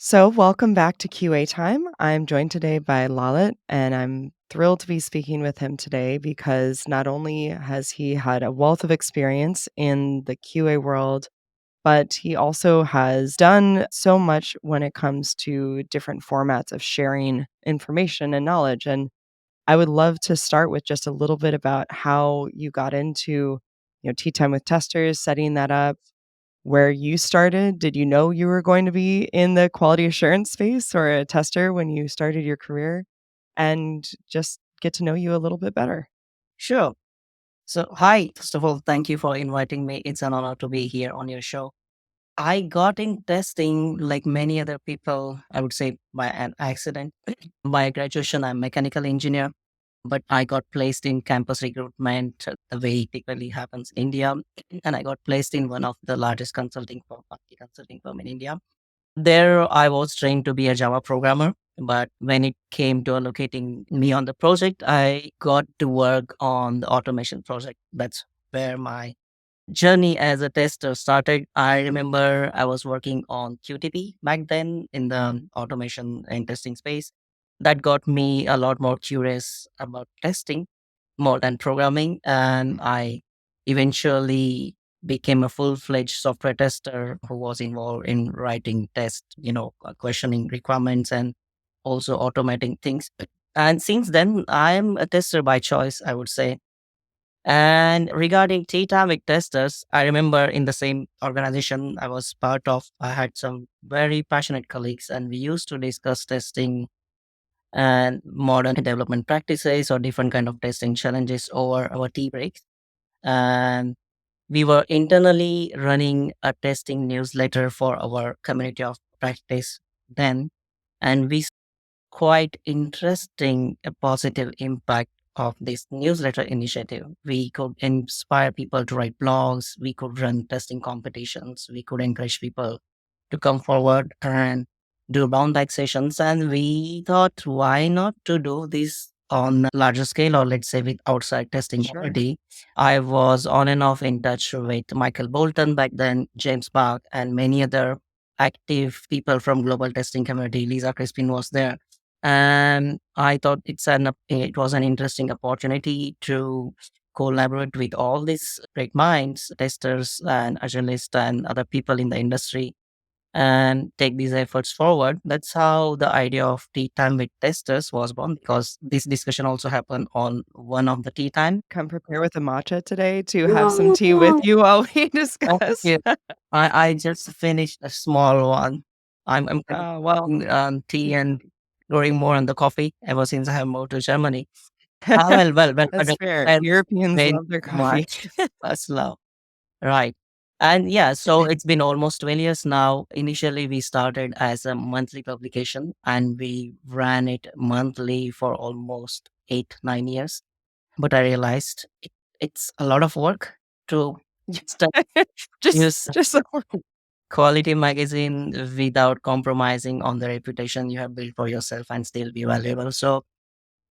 So, welcome back to QATime. I'm joined today by Lalit, and I'm thrilled to be speaking with him today because not only has he had a wealth of experience in the QA world, but he also has done so much when it comes to different formats of sharing information and knowledge. And I would love to start with just a little bit about how you got into, tea time with testers, setting that up, where you started. Did you know you were going to be in the quality assurance space or a tester when you started your career? And just get to know you a little bit better. Sure. So, hi, first of all, thank you for inviting me. It's an honor to be here on your show. I got in testing like many other people, I would say by an accident. By graduation, I'm a mechanical engineer, but I got placed in campus recruitment the way it typically happens in India. And I got placed in one of the largest consulting firm in India. There, I was trained to be a Java programmer, but when it came to allocating me on the project, I got to work on the automation project. That's where my journey as a tester started. I remember I was working on QTP back then in the automation and testing space. That got me a lot more curious about testing more than programming. And I eventually became a full fledged software tester who was involved in writing tests, questioning requirements and also automating things. And since then, I'm a tester by choice, I would say. And regarding tea time with testers, I remember in the same organization I was part of, I had some very passionate colleagues, and we used to discuss testing and modern development practices or different kind of testing challenges over our tea breaks. And we were internally running a testing newsletter for our community of practice then, and we quite interesting a positive impact of this newsletter initiative. We could inspire people to write blogs, we could run testing competitions, we could encourage people to come forward and do bound bag sessions. And we thought, why not to do this on a larger scale, or let's say with outside testing Sure. already. I was on and off in touch with Michael Bolton back then, James Bach, and many other active people from global testing community. Lisa Crispin was there, and I thought it was an interesting opportunity to collaborate with all these great minds, testers and agilists and other people in the industry, and take these efforts forward. That's how the idea of tea time with testers was born, because this discussion also happened on one of the tea time. Come prepare with a matcha today to have some tea with you while we Thank discuss. you. I just finished a small one. I'm Well, tea and growing more on the coffee ever since I have moved to Germany. Well, I that's don't fair. I Europeans complain love their too coffee. much. That's love. Right. And yeah, so it's been almost 12 years now. Initially, we started as a monthly publication and we ran it monthly for almost 8, 9 years. But I realized it's a lot of work to st- just use just so quality magazine without compromising on the reputation you have built for yourself and still be valuable. So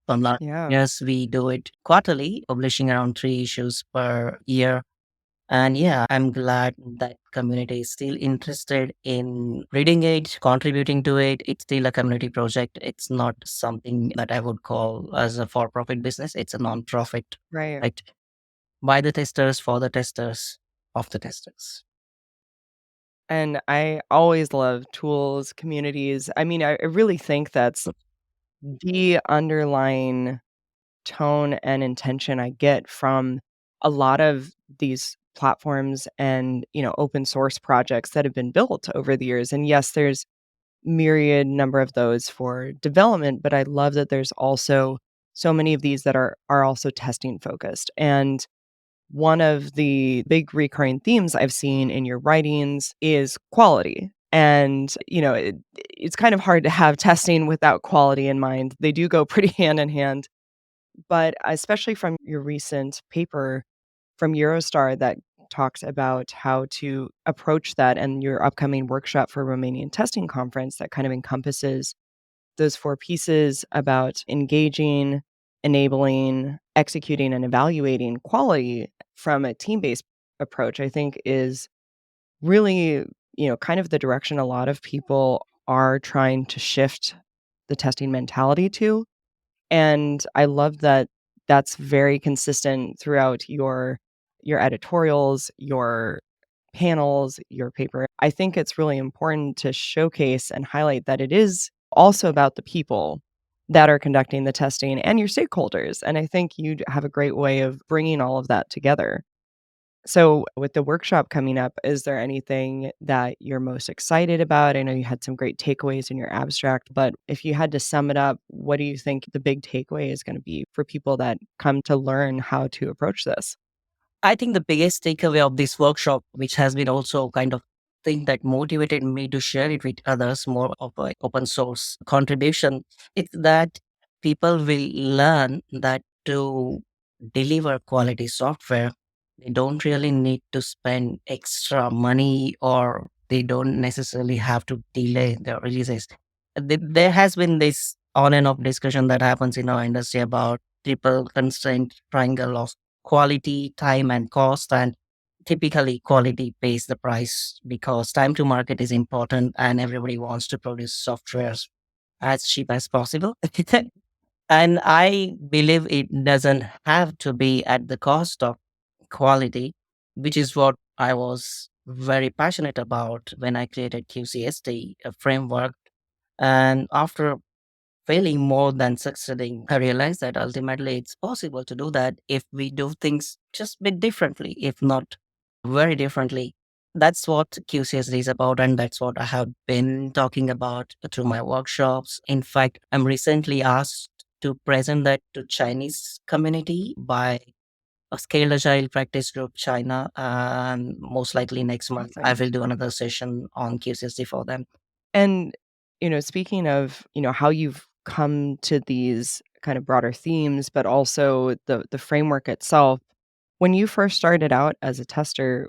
from last yeah. years, we do it quarterly, publishing around 3 issues per year. And yeah, I'm glad that community is still interested in reading it, contributing to it. It's still a community project. It's not something that I would call as a for-profit business. It's a non-profit, Right. right? By the testers, for the testers, of the testers. And I always love tools, communities. I mean, I really think that's the underlying tone and intention I get from a lot of these platforms and, open source projects that have been built over the years. And yes, there's myriad number of those for development, but I love that there's also so many of these that are also testing focused. And one of the big recurring themes I've seen in your writings is quality. And, it's kind of hard to have testing without quality in mind. They do go pretty hand in hand. But especially from your recent paper from Eurostar that talks about how to approach that and your upcoming workshop for Romanian testing conference that kind of encompasses those 4 pieces about engaging, enabling, executing, and evaluating quality from a team-based approach, I think is really, kind of the direction a lot of people are trying to shift the testing mentality to, and I love that that's very consistent throughout your editorials, your panels, your paper. I think it's really important to showcase and highlight that it is also about the people that are conducting the testing and your stakeholders, and I think you'd have a great way of bringing all of that together. So, with the workshop coming up, is there anything that you're most excited about? I know you had some great takeaways in your abstract, but if you had to sum it up, what do you think the big takeaway is going to be for people that come to learn how to approach this? I think the biggest takeaway of this workshop, which has been also kind of thing that motivated me to share it with others, more of an open source contribution, is that people will learn that to deliver quality software, they don't really need to spend extra money or they don't necessarily have to delay their releases. There has been this on and off discussion that happens in our industry about triple constraint triangle of quality, time, and cost. And typically, quality pays the price because time to market is important and everybody wants to produce softwares as cheap as possible. And I believe it doesn't have to be at the cost of quality, which is what I was very passionate about when I created QCST, a framework. And after failing more than succeeding, I realized that ultimately it's possible to do that if we do things just a bit differently, if not very differently. That's what QCSD is about, and that's what I have been talking about through my workshops. In fact, I'm recently asked to present that to Chinese community by a Scaled Agile Practice Group China, and most likely next month I Awesome. will do another session on QCSD for them. And, speaking of, how you've come to these kind of broader themes, but also the framework itself, when you first started out as a tester,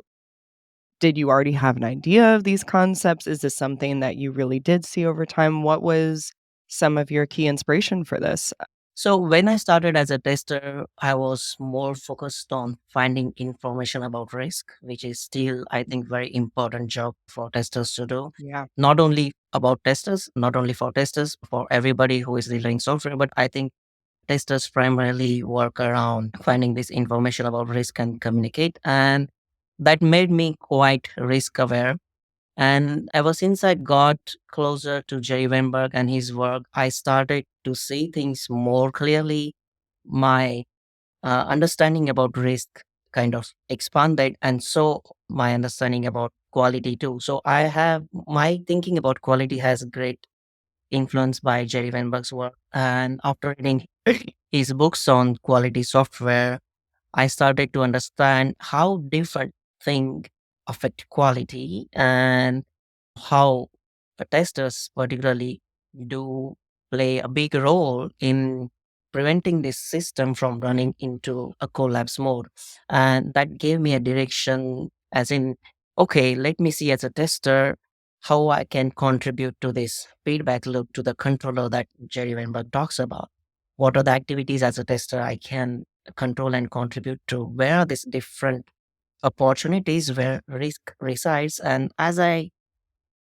did you already have an idea of these concepts? Is this something that you really did see over time? What was some of your key inspiration for this? So when I started as a tester, I was more focused on finding information about risk, which is still, I think, very important job for testers to do. Yeah. Not only about testers, not only for testers, for everybody who is delivering software, but I think testers primarily work around finding this information about risk and communicate. And that made me quite risk aware. And ever since I got closer to Jerry Weinberg and his work, I started to see things more clearly. My understanding about risk kind of expanded, and so my understanding about quality too. So I have my thinking about quality has great influence by Jerry Weinberg's work. And after reading his books on quality software, I started to understand how different things affect quality and how the testers particularly do play a big role in preventing this system from running into a collapse mode. And that gave me a direction, as in, okay, let me see as a tester how I can contribute to this feedback loop to the controller that Jerry Weinberg talks about. What are the activities as a tester I can control and contribute to? Where are these different opportunities where risk resides? And as I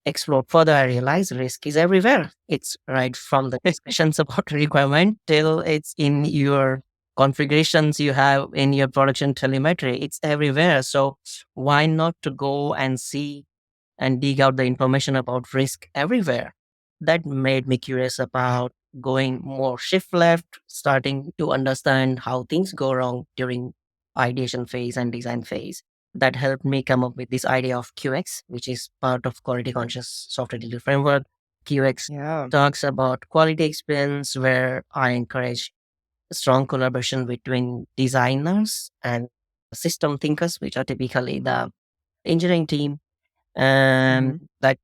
explored further, I realized risk is everywhere. It's right from the discussions about requirement till it's in your configurations you have in your production telemetry. It's everywhere. So why not to go and see and dig out the information about risk everywhere? That made me curious about going more shift left, starting to understand how things go wrong during ideation phase and design phase. That helped me come up with this idea of QX, which is part of quality conscious software delivery framework. QX Yeah. talks about quality experience, where I encourage strong collaboration between designers and system thinkers, which are typically the engineering team. And Mhm. that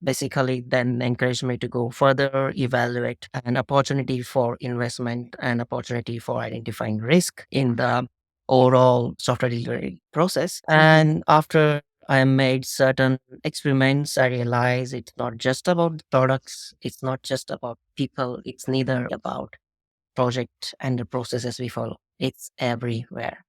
basically then encouraged me to go further, evaluate an opportunity for investment and opportunity for identifying risk in the overall software delivery process. Mhm. And after I made certain experiments, I realized it's not just about the products, it's not just about people, it's neither about project and the processes we follow. It's everywhere.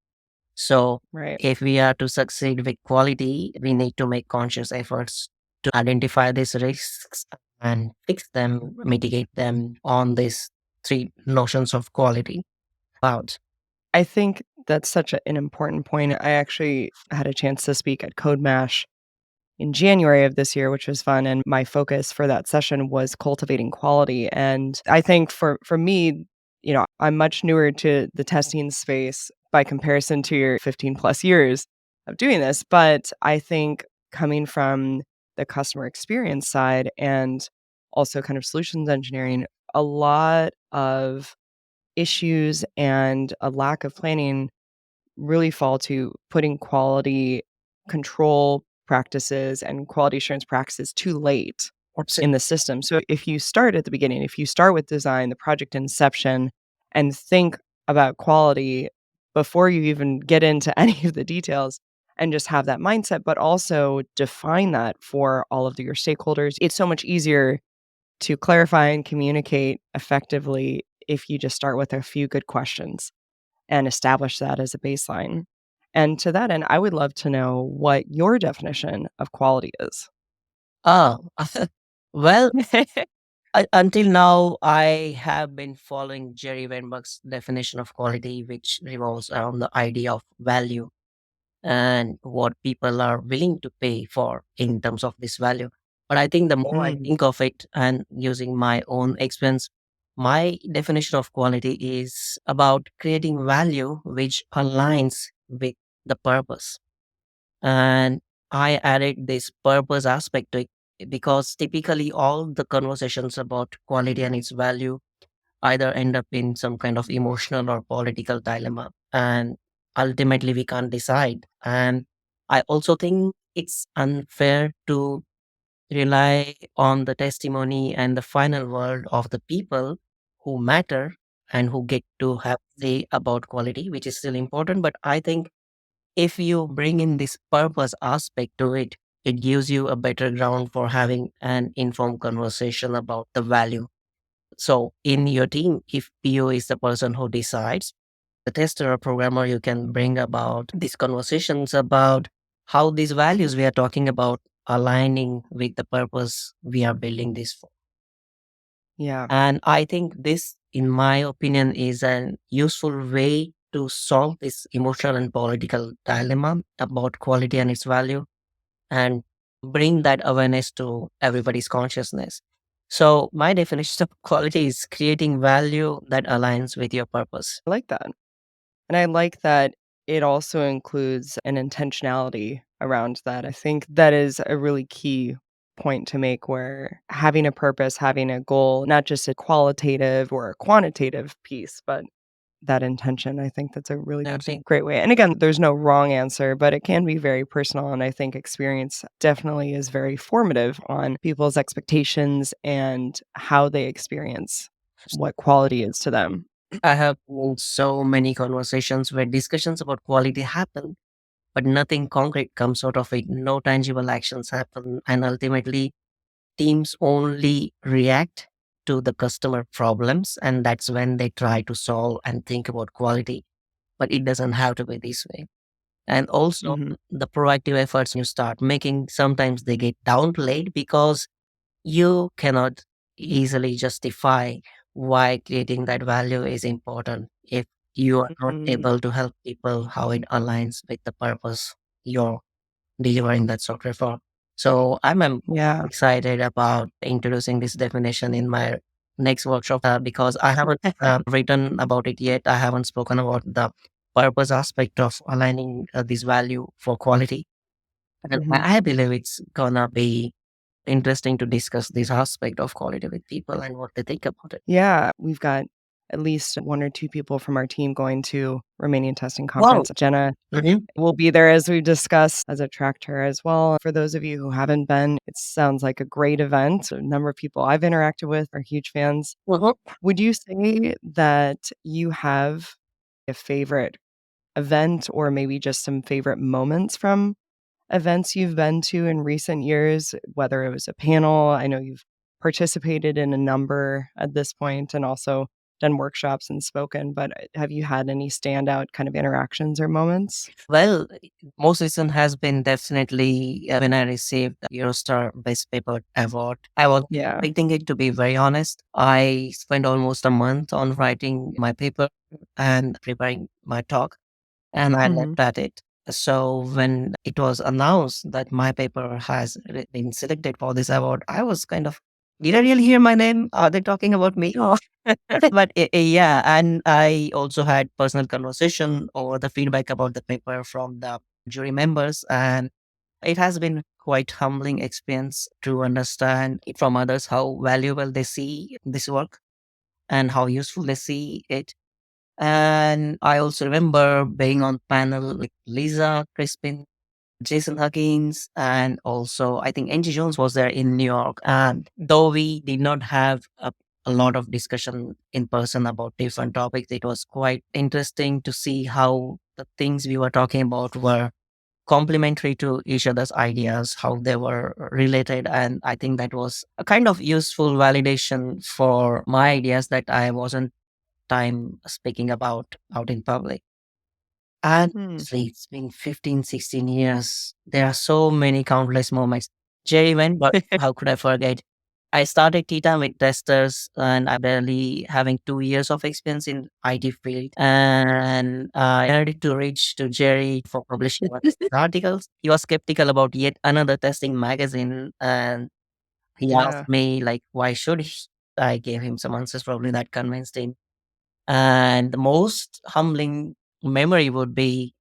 So, Right. if we are to succeed with quality, we need to make conscious efforts to identify these risks and fix them, mitigate them on these three notions of quality about. I think that's such an important point. I actually had a chance to speak at Code Mash in January of this year, which was fun, and my focus for that session was cultivating quality, and I think for me, I'm much newer to the testing space by comparison to your 15 plus years of doing this, but I think coming from the customer experience side and also kind of solutions engineering, a lot of issues and a lack of planning really fall to putting quality control practices and quality assurance practices too late What's it? in the system. So if you start at the beginning, if you start with design, the project inception, and think about quality before you even get into any of the details and just have that mindset, but also define that for all of your stakeholders, it's so much easier to clarify and communicate effectively if you just start with a few good questions and establish that as a baseline. And to that end, I would love to know what your definition of quality is. Oh, well, until now, I have been following Jerry Weinberg's definition of quality, which revolves around the idea of value and what people are willing to pay for in terms of this value. But I think the more I Mm, think of it and using my own experience, my definition of quality is about creating value which aligns with the purpose. And I added this purpose aspect to it because typically all the conversations about quality and its value either end up in some kind of emotional or political dilemma. And ultimately, we can't decide. And I also think it's unfair to rely on the testimony and the final word of the people who matter and who get to have say about quality, which is still important. But I think if you bring in this purpose aspect to it, it gives you a better ground for having an informed conversation about the value. So in your team, if PO is the person who decides, the tester or programmer, you can bring about these conversations about how these values we are talking about aligning with the purpose we are building this for. yeah, And I think this, in my opinion, is an useful way to solve this emotional and political dilemma about quality and its value and bring that awareness to everybody's consciousness. So, my definition of quality is creating value that aligns with your purpose. I like that. And I like that it also includes an intentionality around that. I think that is a really key point to make where having a purpose, having a goal, not just a qualitative or a quantitative piece, but that intention. I think that's a really I think great way. And again, there's no wrong answer, but it can be very personal. And I think experience definitely is very formative on people's expectations and how they experience what quality is to them. I have had so many conversations where discussions about quality happen, but nothing concrete comes out of it. No tangible actions happen. And ultimately, teams only react to the customer problems. And that's when they try to solve and think about quality. But it doesn't have to be this way. And also, Mhm. the proactive efforts you start making, sometimes they get downplayed because you cannot easily justify why creating that value is important if you are not Mhm. able to help people how it aligns with the purpose you're delivering that software for. So I'm Yeah. excited about introducing this definition in my next workshop because I haven't written about it yet. I haven't spoken about the purpose aspect of aligning this value for quality. And Mhm. I believe it's gonna be interesting to discuss this aspect of quality with people and what they think about it. Yeah, we've got at least 1 or 2 people from our team going to Romanian testing Wow. conference. Jenna Mhm. will be there as we discuss as a tractor as well. For those of you who haven't been, it sounds like a great event. A number of people I've interacted with are huge fans. Mhm. Would you say that you have a favorite event or maybe just some favorite moments from events you've been to in recent years, whether it was a panel? I know you've participated in a number at this point, and also done workshops and spoken, but have you had any standout kind of interactions or moments? Well, most recent has been definitely when I received the Eurostar Best Paper Award. I was Yeah. expecting it, to be very honest. I spent almost a month on writing my paper and preparing my talk, and I Mhm. left at it. So when it was announced that my paper has been selected for this award, I was kind of, did I really hear my name? Are they talking about me? Or but yeah, and I also had personal conversation or the feedback about the paper from the jury members, and it has been quite humbling experience to understand it from others how valuable they see this work and how useful they see it. And I also remember being on panel with Lisa Crispin, Jason Huggins, and also I think Angie Jones was there in New York. And though we did not have a lot of discussion in person about different topics, it was quite interesting to see how the things we were talking about were complementary to each other's ideas, how they were related. And I think that was a kind of useful validation for my ideas that I wasn't time speaking about out in public. And Hmm. see, it's been 15, 16 years. There are so many countless moments. Jerry went, but how could I forget? I started tea time with testers and I barely having 2 years of experience in IT field. And I started to reach to Jerry for publishing one of his articles. He was skeptical about yet another testing magazine. And he Yeah. asked me like, why should he? I gave him some answers probably that convinced him. And the most humbling memory would be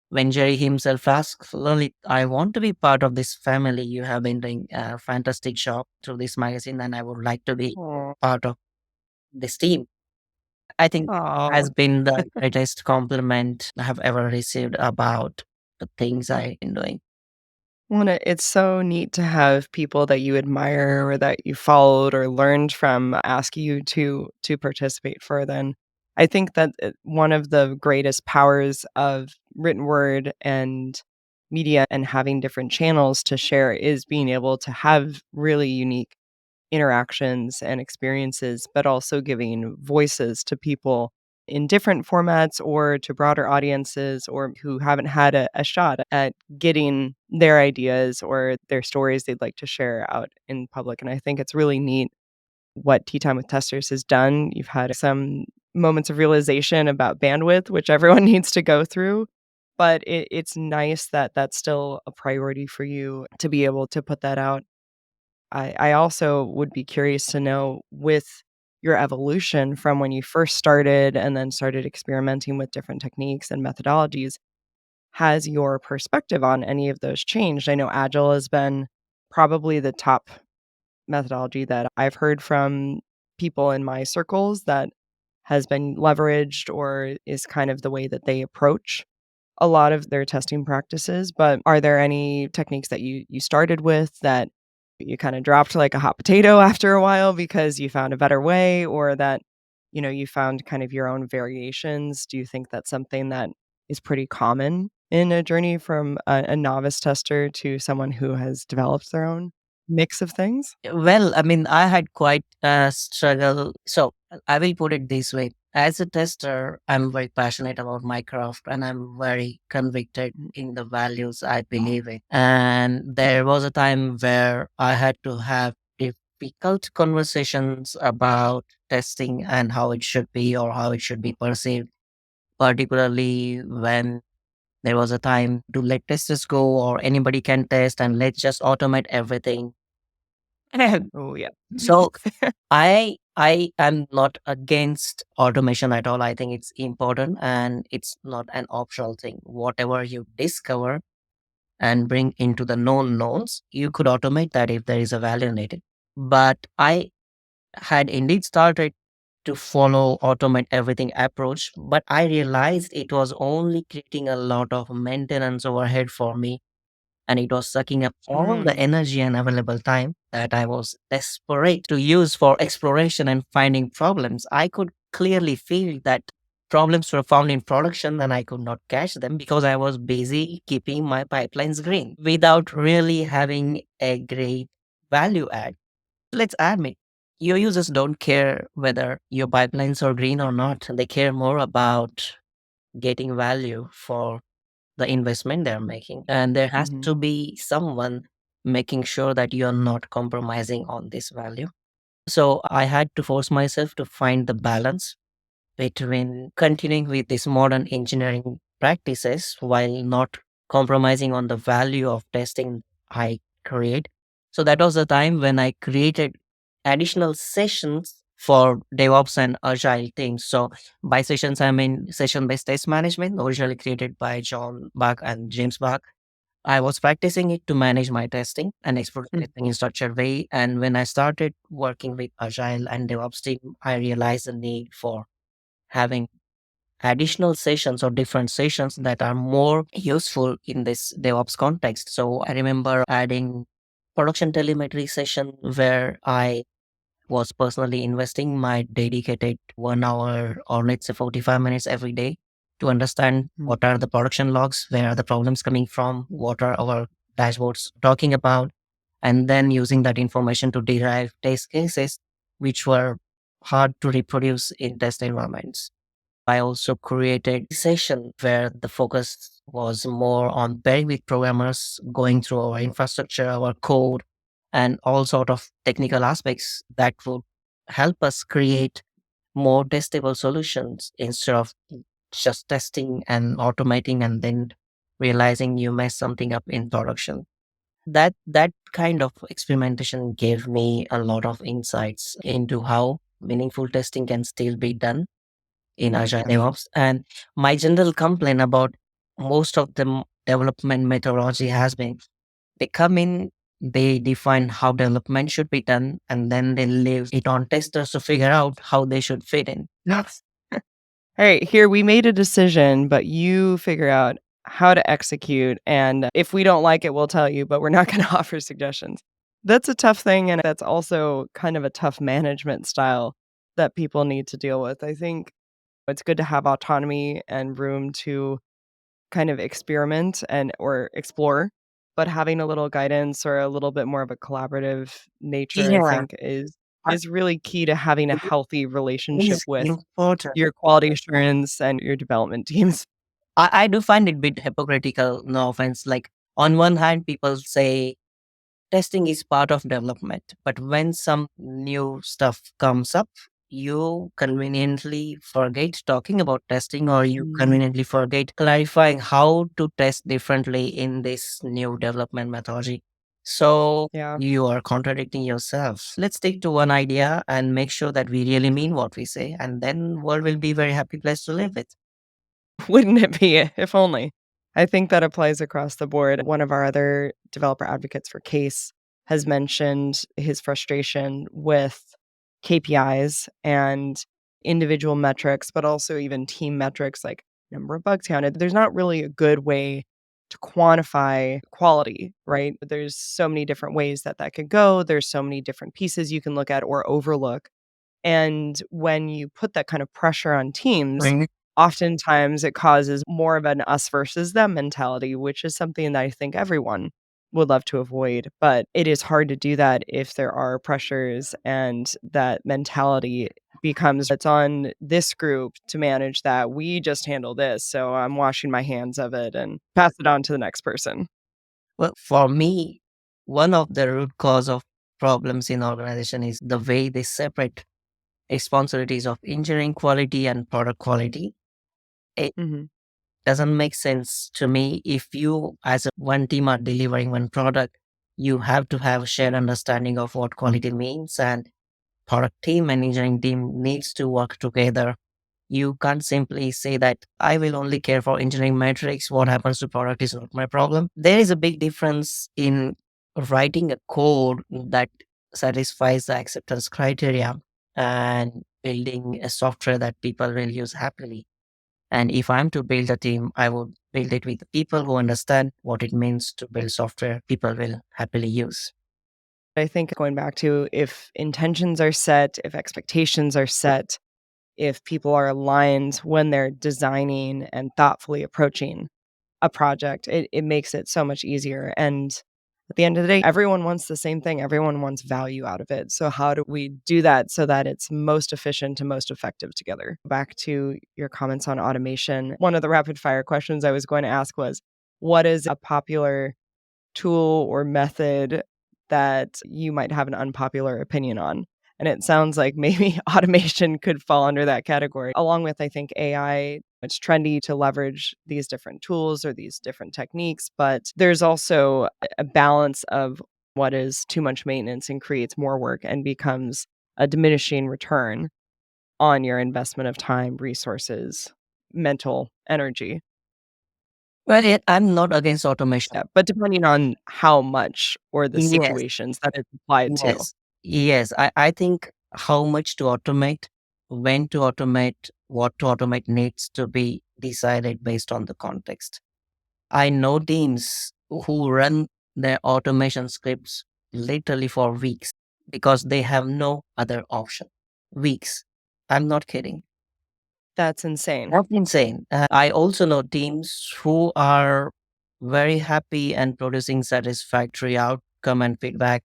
when Jerry himself asked, Lalit, I want to be part of this family. You have been doing a fantastic job through this magazine, and I would like to be Oh. part of this team. I think Oh. has been the greatest compliment I have ever received about the things I've been doing. Well, it's so neat to have people that you admire or that you followed or learned from ask you to participate further. And I think that one of the greatest powers of written word and media and having different channels to share is being able to have really unique interactions and experiences, but also giving voices to people in different formats or to broader audiences or who haven't had a shot at getting their ideas or their stories they'd like to share out in public. And I think it's really neat what Tea Time with Testers has done. You've had some moments of realization about bandwidth, which everyone needs to go through. But it's nice that that's still a priority for you to be able to put that out. I also would be curious to know with your evolution from when you first started and then started experimenting with different techniques and methodologies, has your perspective on any of those changed? I know Agile has been probably the top methodology that I've heard from people in my circles that has been leveraged or is kind of the way that they approach a lot of their testing practices, but are there any techniques that you started with that you kinda dropped like a hot potato after a while because you found a better way or that, you found kind of your own variations? Do you think that's something that is pretty common in a journey from a novice tester to someone who has developed their own mix of things? Well, I mean, I had quite a struggle. So I will put it this way. As a tester, I'm very passionate about my craft and I'm very convicted Mm. in the values I believe in. And there was a time where I had to have difficult conversations about testing and how it should be or how it should be perceived, particularly when there was a time to let testers go or anybody can test and let's just automate everything. Oh, yeah. So I am not against automation at all. I think it's important and it's not an optional thing. Whatever you discover and bring into the known knowns, you could automate that if there is a value in it. But I had indeed started to follow automate everything approach, but I realized it was only creating a lot of maintenance overhead for me and it was sucking up all the Mm. energy and available time that I was desperate to use for exploration and finding problems. I could clearly feel that problems were found in production and I could not catch them because I was busy keeping my pipelines green without really having a great value add. Let's admit. Your users don't care whether your pipelines are green or not. They care more about getting value for the investment they're making. And there has Mhm. to be someone making sure that you're not compromising on this value. So I had to force myself to find the balance between continuing with these modern engineering practices while not compromising on the value of testing I create. So that was the time when I created additional sessions for DevOps and Agile teams. So by sessions, I mean session-based test management, originally created by John Bach and James Bach. I was practicing it to manage my testing and explore Mm. testing in structured way. And when I started working with Agile and DevOps team, I realized the need for having additional sessions or different sessions that are more useful in this DevOps context. So I remember adding production telemetry session where I was personally investing my dedicated 1 hour or let's say 45 minutes every day to understand Mm. what are the production logs, where are the problems coming from, what are our dashboards talking about, and then using that information to derive test cases which were hard to reproduce in test environments. I also created a session where the focus was more on pairing with programmers, going through our infrastructure, our code, and all sort of technical aspects that would help us create more testable solutions instead of just testing and automating and then realizing you messed something up in production. That kind of experimentation gave me a lot of insights into how meaningful testing can still be done in Agile DevOps. And my general complaint about most of the development methodology has been they come in, they define how development should be done, and then they leave it on testers to figure out how they should fit in. Yes. Alright, here we made a decision, but you figure out how to execute, and if we don't like it, we'll tell you, but we're not gonna offer suggestions. That's a tough thing, and that's also kind of a tough management style that people need to deal with. I think it's good to have autonomy and room to kind of experiment and or explore, but having a little guidance or a little bit more of a collaborative nature, I Yeah, think I- is really key to having a it healthy relationship is with important. your quality assurance and your development teams. I do find it a bit hypocritical, no offense. Like, on one hand, people say testing is part of development, but when some new stuff comes up, you conveniently forget talking about testing, or you Mm, conveniently forget clarifying how to test differently in this new development methodology. So yeah. you are contradicting yourself. Let's stick to one idea and make sure that we really mean what we say, and then world will be a very happy place to live with. Wouldn't it be if only? I think that applies across the board. One of our other developer advocates for Case has mentioned his frustration with KPIs and individual metrics, but also even team metrics like number of bugs counted. There's not really a good way to quantify quality, right? There's so many different ways that that could go. There's so many different pieces you can look at or overlook. And when you put that kind of pressure on teams, Right. oftentimes it causes more of an us versus them mentality, which is something that I think everyone would love to avoid. But it is hard to do that if there are pressures and that mentality becomes it's on this group to manage that. We just handle this. So I'm washing my hands of it and pass it on to the next person. Well, for me, one of the root cause of problems in organization is the way they separate responsibilities of engineering quality and product quality. It Mhm. doesn't make sense to me. If you, as a one team, are delivering one product, you have to have a shared understanding of what quality means, and product team and engineering team needs to work together. You can't simply say that I will only care for engineering metrics. What happens to product is not my problem. There is a big difference in writing a code that satisfies the acceptance criteria and building a software that people will use happily. And if I'm to build a team, I would build it with people who understand what it means to build software people will happily use. I think going back to if intentions are set, if expectations are set, if people are aligned when they're designing and thoughtfully approaching a project, it makes it so much easier. And At the end of the day, everyone wants the same thing. Everyone wants value out of it. So, how do we do that so that it's most efficient and most effective together? Back to your comments on automation. One of the rapid fire questions I was going to ask was, what is a popular tool or method that you might have an unpopular opinion on? And it sounds like maybe automation could fall under that category. Along with, I think, AI, it's trendy to leverage these different tools or these different techniques, but there's also a balance of what is too much maintenance and creates more work and becomes a diminishing return on your investment of time, resources, mental energy. Well, I'm not against automation. Yeah, but depending on how much or the Yes, situations that it's applied to. yes, yes. I think how much to automate, when to automate, what to automate needs to be decided based on the context. I know teams who run their automation scripts literally for weeks because they have no other option. Weeks. I'm not kidding. That's insane. That's insane. I also know teams who are very happy and producing satisfactory outcome and feedback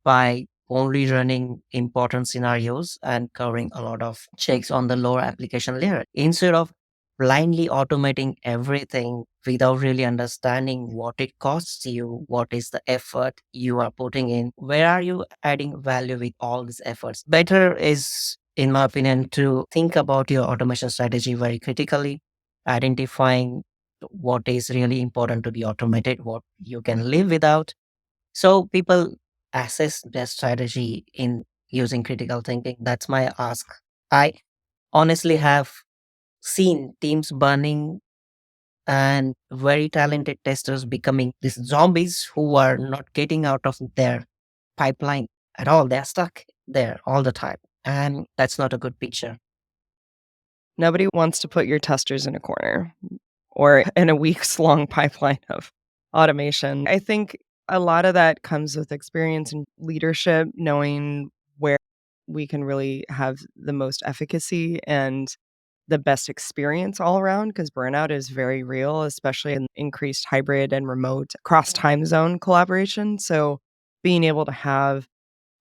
by only running important scenarios and covering a lot of checks on the lower application layer instead of blindly automating everything without really understanding what it costs you, what is the effort you are putting in, where are you adding value with all these efforts. Better is, in my opinion, to think about your automation strategy very critically, identifying what is really important to be automated, what you can live without, so people assess their strategy in using critical thinking. That's my ask. I honestly have seen teams burning and very talented testers becoming these zombies who are not getting out of their pipeline at all. They're stuck there all the time. And that's not a good picture. Nobody wants to put your testers in a corner or in a weeks long pipeline of automation. I think a lot of that comes with experience and leadership, knowing where we can really have the most efficacy and the best experience all around because burnout is very real, especially in increased hybrid and remote cross time zone collaboration. So being able to have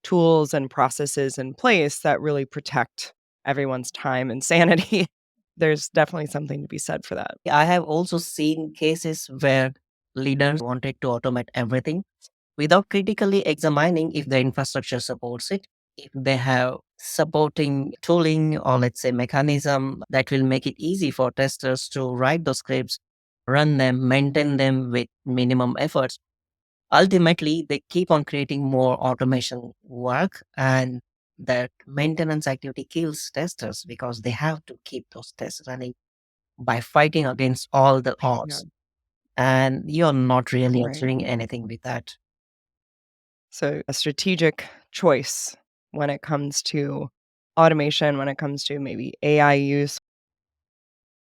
tools and processes in place that really protect everyone's time and sanity. There's definitely something to be said for that. I have also seen cases where leaders wanted to automate everything without critically examining if the infrastructure supports it, if they have supporting tooling or let's say mechanism that will make it easy for testers to write those scripts, run them, maintain them with minimum efforts. Ultimately, they keep on creating more automation work and that maintenance activity kills testers because they have to keep those tests running by fighting against all the Yeah, odds. And you're not really right. achieving anything with that. So a strategic choice when it comes to automation, when it comes to maybe AI use.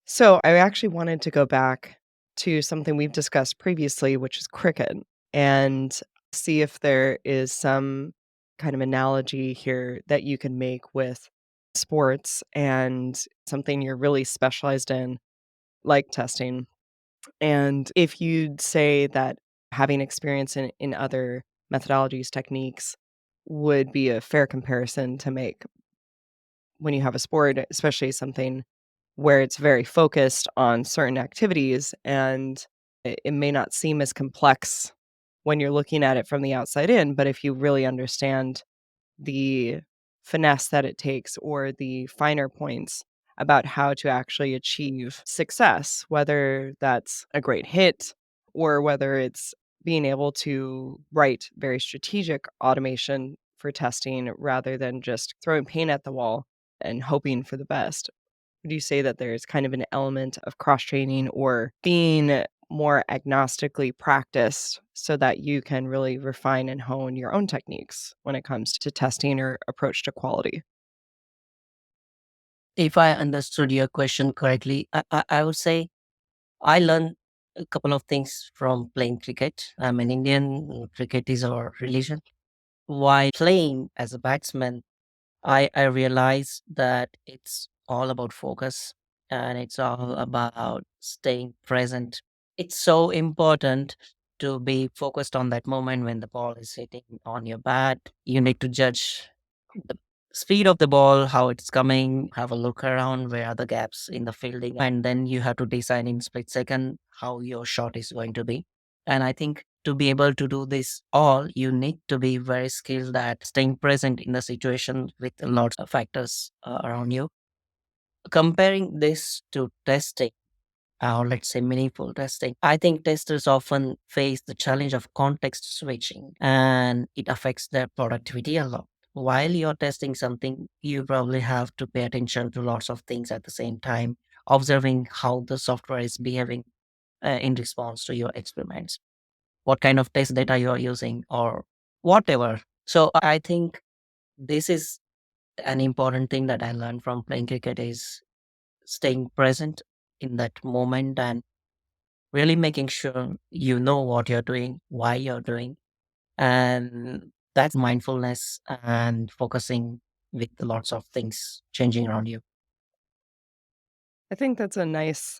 So I actually wanted to go back to something we've discussed previously, which is cricket, and see if there is some kind of analogy here that you can make with sports and something you're really specialized in, like testing. And if you'd say that having experience in other methodologies, techniques would be a fair comparison to make when you have a sport, especially something where it's very focused on certain activities and it may not seem as complex when you're looking at it from the outside in, but if you really understand the finesse that it takes or the finer points about how to actually achieve success, whether that's a great hit or whether it's being able to write very strategic automation for testing rather than just throwing paint at the wall and hoping for the best. Would you say that there's kind of an element of cross training or being more agnostically practiced so that you can really refine and hone your own techniques when it comes to testing or approach to quality? If I understood your question correctly, I would say I learned a couple of things from playing cricket. I'm an Indian, cricket is our religion. While playing as a batsman, I realized that it's all about focus and it's all about staying present. It's so important. to be focused on that moment when the ball is hitting on your bat. You need to judge the speed of the ball, how it's coming, have a look around where are the gaps in the fielding, and then you have to decide in split second how your shot is going to be. And I think to be able to do this all, you need to be very skilled at staying present in the situation with lots of factors around you. Comparing this to testing, or let's say meaningful testing, I think testers often face the challenge of context switching and it affects their productivity a lot. While you're testing something, you probably have to pay attention to lots of things at the same time, observing how the software is behaving in response to your experiments, what kind of test data you're using, or whatever. So I think this is an important thing that I learned from playing cricket is staying present in that moment and really making sure you know what you're doing, why you're doing, and that's mindfulness and focusing with lots of things changing around you. I think that's a nice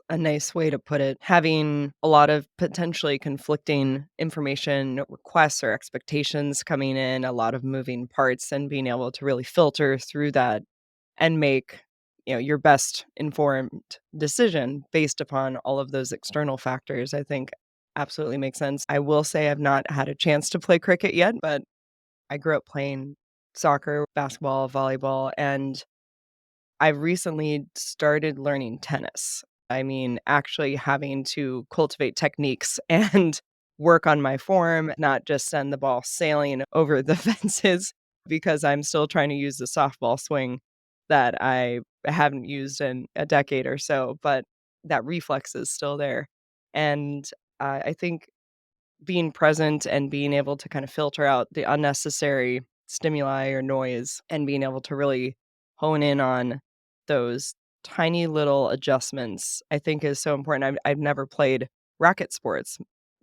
way to put it. Having a lot of potentially conflicting information, requests or expectations coming in, a lot of moving parts and being able to really filter through that and make, your best informed decision based upon all of those external factors, I think absolutely makes sense. I will say I've not had a chance to play cricket yet, but I grew up playing soccer, basketball, volleyball, and I've recently started learning tennis. I mean, actually having to cultivate techniques and work on my form, not just send the ball sailing over the fences because I'm still trying to use the softball swing that I haven't used in a decade or so, but that reflex is still there. And I think being present and being able to kind of filter out the unnecessary stimuli or noise and being able to really hone in on those tiny little adjustments, I think is so important. I've never played racket sports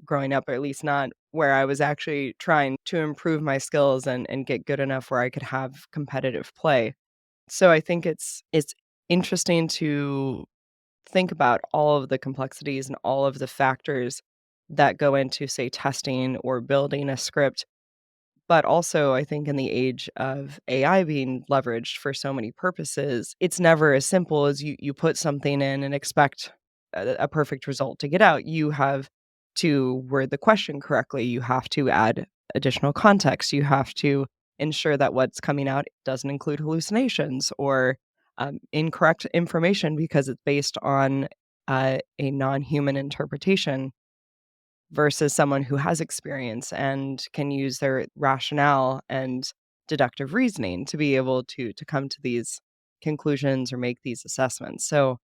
growing up, or at least not where I was actually trying to improve my skills and get good enough where I could have competitive play. So I think it's interesting to think about all of the complexities and all of the factors that go into, say, testing or building a script. But also, I think in the age of AI being leveraged for so many purposes, it's never as simple as you put something in and expect a perfect result to get out. You have to word the question correctly. You have to add additional context. You have to ensure that what's coming out doesn't include hallucinations or incorrect information because it's based on a non human interpretation versus someone who has experience and can use their rationale and deductive reasoning to be able to come to these conclusions or make these assessments. So,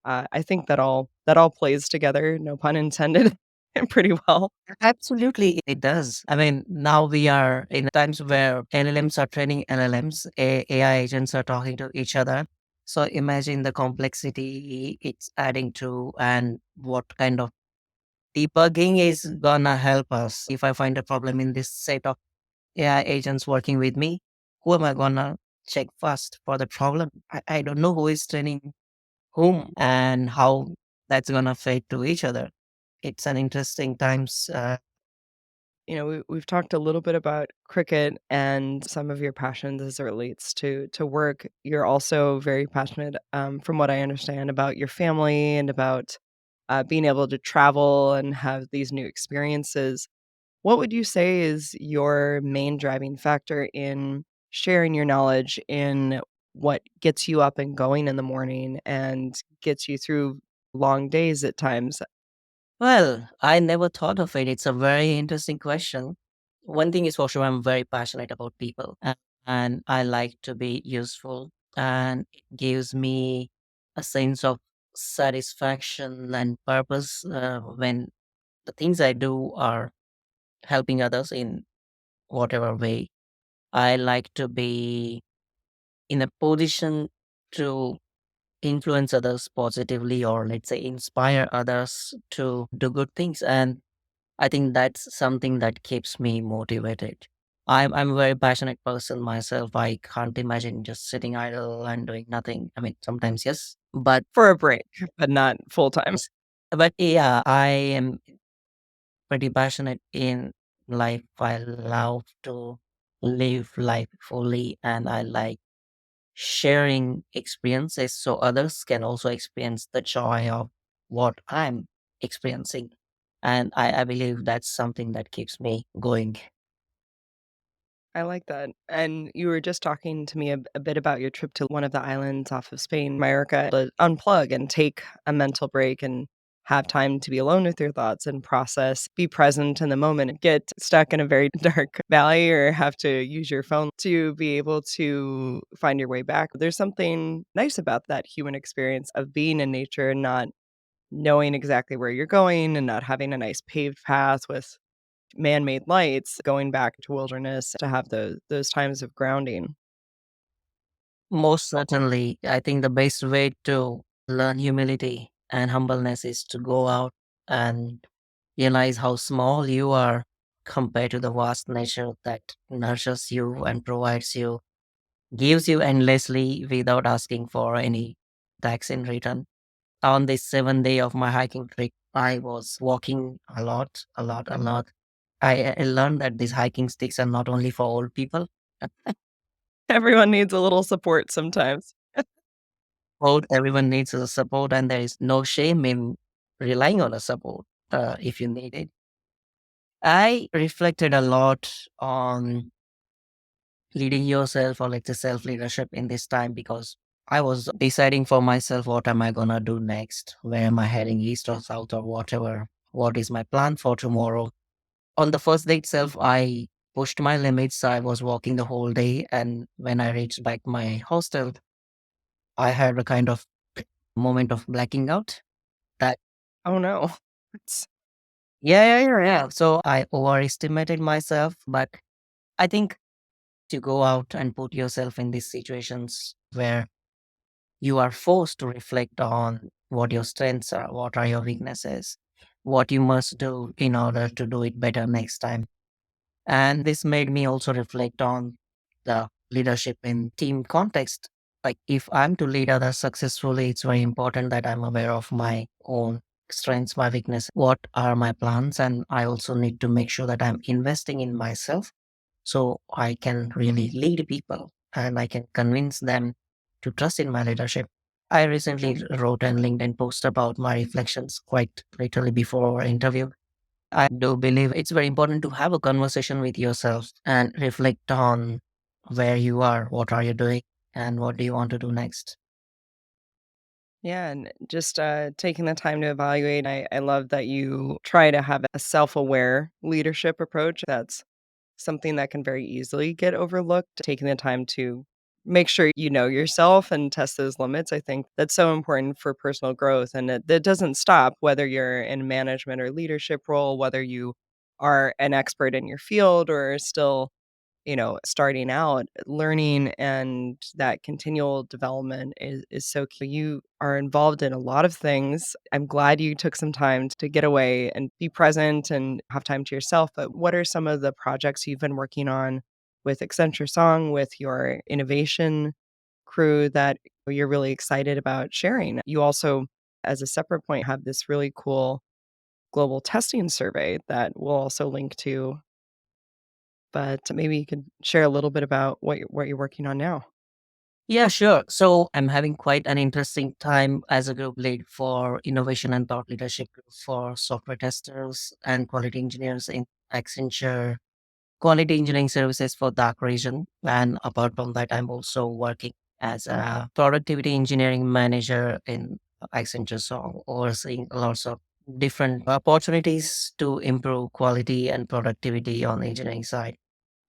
I think that all plays together, no pun intended, and pretty well. Absolutely, it does. I mean, now we are in times where LLMs are training LLMs, AI agents are talking to each other. So imagine the complexity it's adding to and what kind of debugging is gonna help us. If I find a problem in this set of AI agents working with me, who am I gonna check first for the problem? I don't know who is training whom and how that's gonna fit to each other. It's an interesting times. We've talked a little bit about cricket and some of your passions as it relates to work. You're also very passionate, from what I understand, about your family and about being able to travel and have these new experiences. What would you say is your main driving factor in sharing your knowledge in what gets you up and going in the morning and gets you through long days at times? Well, I never thought of it. It's a very interesting question. One thing is for sure, I'm very passionate about people and I like to be useful, and it gives me a sense of satisfaction and purpose when the things I do are helping others in whatever way. I like to be in a position to influence others positively, or let's say inspire others to do good things. And I think that's something that keeps me motivated. I'm a very passionate person myself. I can't imagine just sitting idle and doing nothing. I mean, sometimes yes, but For a break, but not full time. yes. But yeah, I am pretty passionate in life. I love to live life fully, and I like sharing experiences so others can also experience the joy of what I'm experiencing. And I believe that's something that keeps me going. I like that. And you were just talking to me a bit about your trip to one of the islands off of Spain, America, to unplug and take a mental break and have time to be alone with your thoughts and process, be present in the moment, and get stuck in a very dark valley or have to use your phone to be able to find your way back. There's something nice about that human experience of being in nature and not knowing exactly where you're going and not having a nice paved path with man-made lights, going back to wilderness to have those times of grounding. Most certainly, I think the best way to learn humility and humbleness is to go out and realize how small you are compared to the vast nature that nurtures you and provides you, gives you endlessly without asking for any tax in return. On this 7th day of my hiking trip, I was walking a lot, a lot, a lot. I learned that these hiking sticks are not only for old people. Everyone needs a little support sometimes. Both everyone needs a support, and there is no shame in relying on a support if you need it. I reflected a lot on leading yourself, or let's say self leadership, in this time because I was deciding for myself what am I gonna do next? Where am I heading, east or south or whatever? What is my plan for tomorrow? On the first day itself, I pushed my limits. I was walking the whole day, and when I reached back my hostel, I had a kind of moment of blacking out. That Oh, no. It's yeah. So I overestimated myself, but I think to go out and put yourself in these situations where you are forced to reflect on what your strengths are, what are your weaknesses, what you must do in order to do it better next time. And this made me also reflect on the leadership in team context. Like, if I'm to lead others successfully, it's very important that I'm aware of my own strengths, my weakness, what are my plans. And I also need to make sure that I'm investing in myself so I can really lead people and I can convince them to trust in my leadership. I recently wrote a LinkedIn post about my reflections quite literally before our interview. I do believe it's very important to have a conversation with yourself and reflect on where you are, what are you doing, and what do you want to do next. yeah, and just, taking the time to evaluate. I love that you try to have a self-aware leadership approach. That's something that can very easily get overlooked. Taking the time to make sure you know yourself and test those limits, I think that's so important for personal growth, and that doesn't stop whether you're in management or leadership role, whether you are an expert in your field or still starting out, learning and that continual development is so key. You are involved in a lot of things. I'm glad you took some time to get away and be present and have time to yourself. But what are some of the projects you've been working on with Accenture Song, with your innovation crew that you're really excited about sharing? You also, as a separate point, have this really cool global testing survey that we'll also link to, but maybe you could share a little bit about what you're working on now. Yeah, sure. So I'm having quite an interesting time as a group lead for innovation and thought leadership group for software testers and quality engineers in Accenture quality engineering services for dark region. And apart from that, I'm also working as a productivity engineering manager in Accenture, so overseeing lots of different opportunities to improve quality and productivity on the engineering side.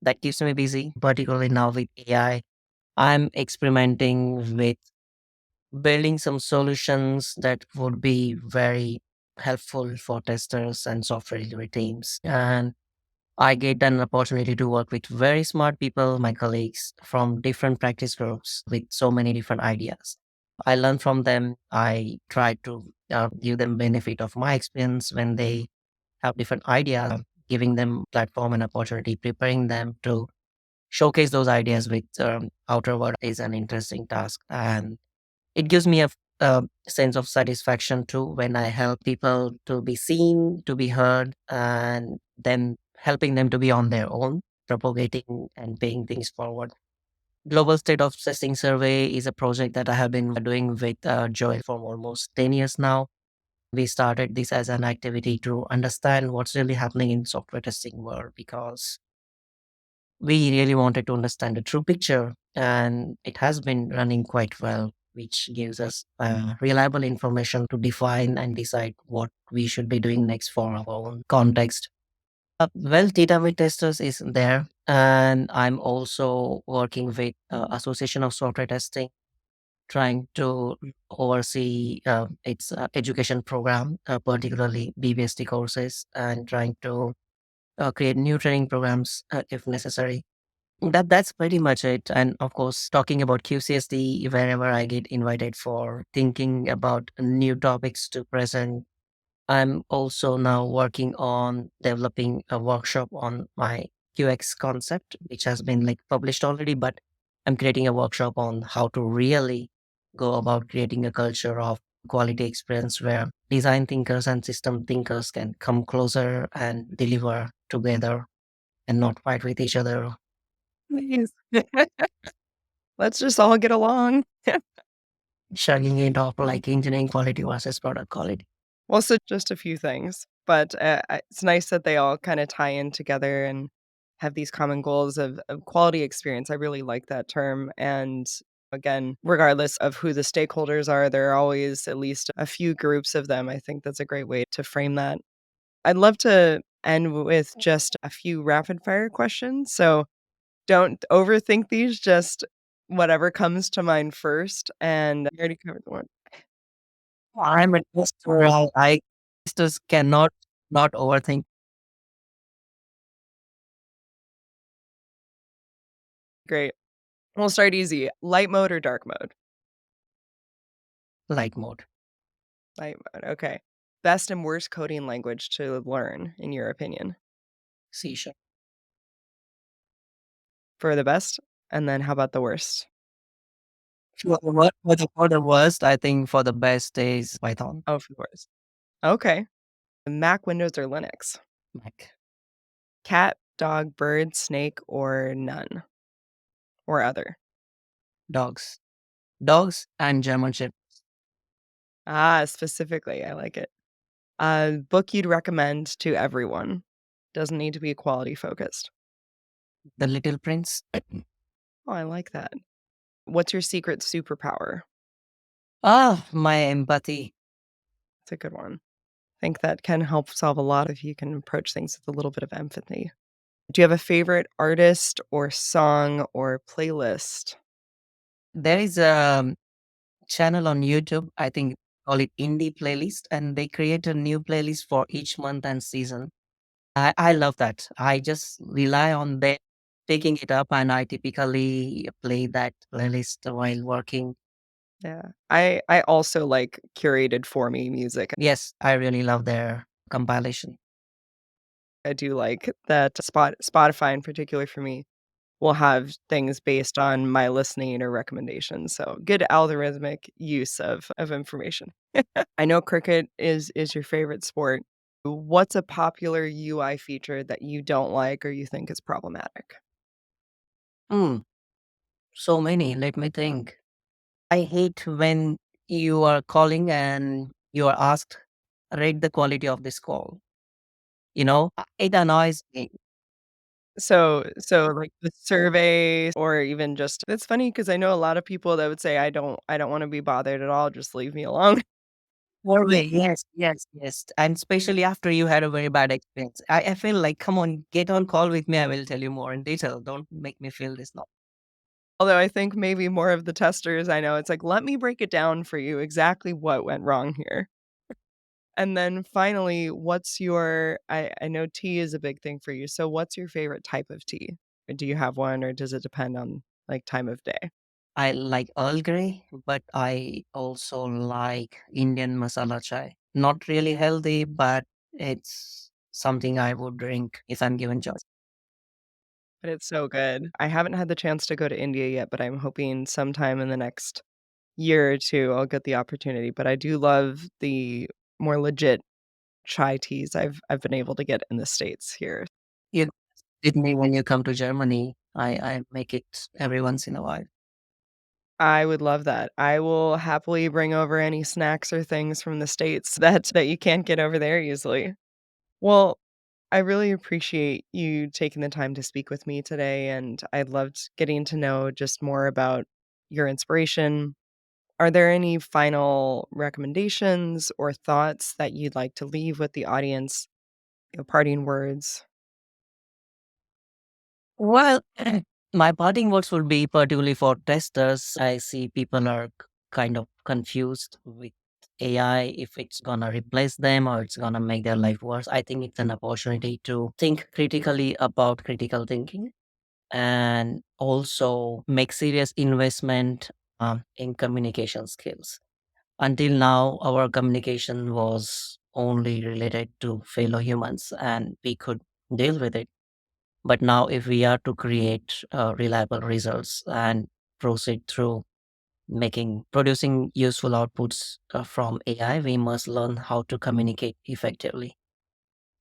That keeps me busy, particularly now with AI. I'm experimenting with building some solutions that would be very helpful for testers and software delivery teams. And I get an opportunity to work with very smart people, my colleagues from different practice groups with so many different ideas. I learn from them. I try to give them benefit of my experience when they have different ideas, giving them platform and opportunity, preparing them to showcase those ideas with outer world is an interesting task. And it gives me a sense of satisfaction too when I help people to be seen, to be heard, and then helping them to be on their own, propagating and paying things forward. Global State of Testing Survey is a project that I have been doing with Joel for almost 10 years now. We started this as an activity to understand what's really happening in software testing world because we really wanted to understand the true picture, and it has been running quite well, which gives us reliable information to define and decide what we should be doing next for our own context. Well, database testers is there, and I'm also working with Association of Software Testing, trying to oversee its education program, particularly BBST courses, and trying to create new training programs if necessary. That's pretty much it. And of course, talking about QCSD, wherever I get invited for thinking about new topics to present, I'm also now working on developing a workshop on my QX concept, which has been like published already, but I'm creating a workshop on how to really go about creating a culture of quality experience where design thinkers and system thinkers can come closer and deliver together and not fight with each other. Please. Let's just all get along. Shrugging it off like engineering quality versus product quality. Well, so just a few things, but, it's nice that they all kinda tie in together and have these common goals of quality experience. I really like that term, and again, regardless of who the stakeholders are, there are always at least a few groups of them. I think that's a great way to frame that. I'd love to end with just a few rapid fire questions, so don't overthink these, just whatever comes to mind first, and I already covered the one. I'm a tester. I testers cannot not overthink Great. We'll start easy. Light mode or dark mode? light mode. Light mode, okay. Best and worst coding language to learn, in your opinion? C sharp. For the best, and then how about the worst? For the worst, I think for the best is Python. Oh, for the worst. Okay. Mac, Windows, or Linux? Mac. Cat, dog, bird, snake, or none? Or other? Dogs. Dogs and German Shepherd. Ah, specifically, I like it. Book you'd recommend to everyone. Doesn't need to be quality focused. The Little Prince. Oh, I like that. What's your secret superpower? Ah, my empathy. It's a good one. I think that can help solve a lot if you can approach things with a little bit of empathy. Do you have a favorite artist or song or playlist? There is a channel on YouTube, I think call it Indie Playlist, and they create a new playlist for each month and season. I love that. I just rely on them picking it up, and I typically play that playlist while working. Yeah. I also like curated for me music. Yes, I really love their compilation. I do like that Spotify in particular for me will have things based on my listening or recommendations. So good algorithmic use of information. I know cricket is your favorite sport. What's a popular UI feature that you don't like or you think is problematic? Hmm, so many. Let me think. I hate when you are calling and you are asked, rate the quality of this call. It annoys me. So like the survey or even just it's funny because I know a lot of people that would say, I don't wanna be bothered at all, just leave me alone." Always, yes, yes, yes. And especially after you had a very bad experience. I feel like, come on, get on call with me. I will tell you more in detail. Don't make me feel this now. Although I think maybe more of the testers I know, it's like, "Let me break it down for you exactly what went wrong here." And then finally, what's your I know tea is a big thing for you, so what's your favorite type of tea? Do you have one, or does it depend on, like, time of day? I like Earl Grey, but I also like Indian masala chai. Not really healthy, but it's something I would drink if I'm given choice. But it's so good. I haven't had the chance to go to India yet, but I'm hoping sometime in the next year or 2, I'll get the opportunity, but I do love the more legit chai teas I've been able to get in the States here. You with me when you come to Germany. I make it every once in a while. I would love that. I will happily bring over any snacks or things from the States that you can't get over there easily. Well, I really appreciate you taking the time to speak with me today, and I loved getting to know just more about your inspiration. Are there any final recommendations or thoughts that you'd like to leave with the audience? Parting words? Well, my parting words would be particularly for testers. I see people are kind of confused with AI, if it's gonna replace them or it's gonna make their life worse. I think it's an opportunity to think critically about critical thinking and also make serious investment in communication skills. Until now, our communication was only related to fellow humans and we could deal with it. But now, if we are to create reliable results and proceed through producing useful outputs from AI, we must learn how to communicate effectively.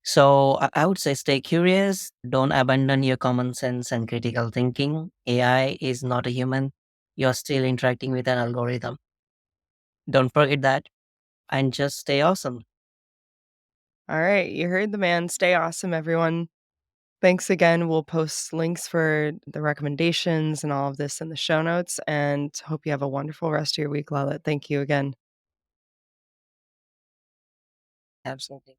So I would say stay curious, don't abandon your common sense and critical thinking. AI is not a human. You're still interacting with an algorithm. Don't forget that and just stay awesome. All right, you heard the man. Stay awesome, everyone. Thanks again. We'll post links for the recommendations and all of this in the show notes, and hope you have a wonderful rest of your week, Lalit. Thank you again. Absolutely.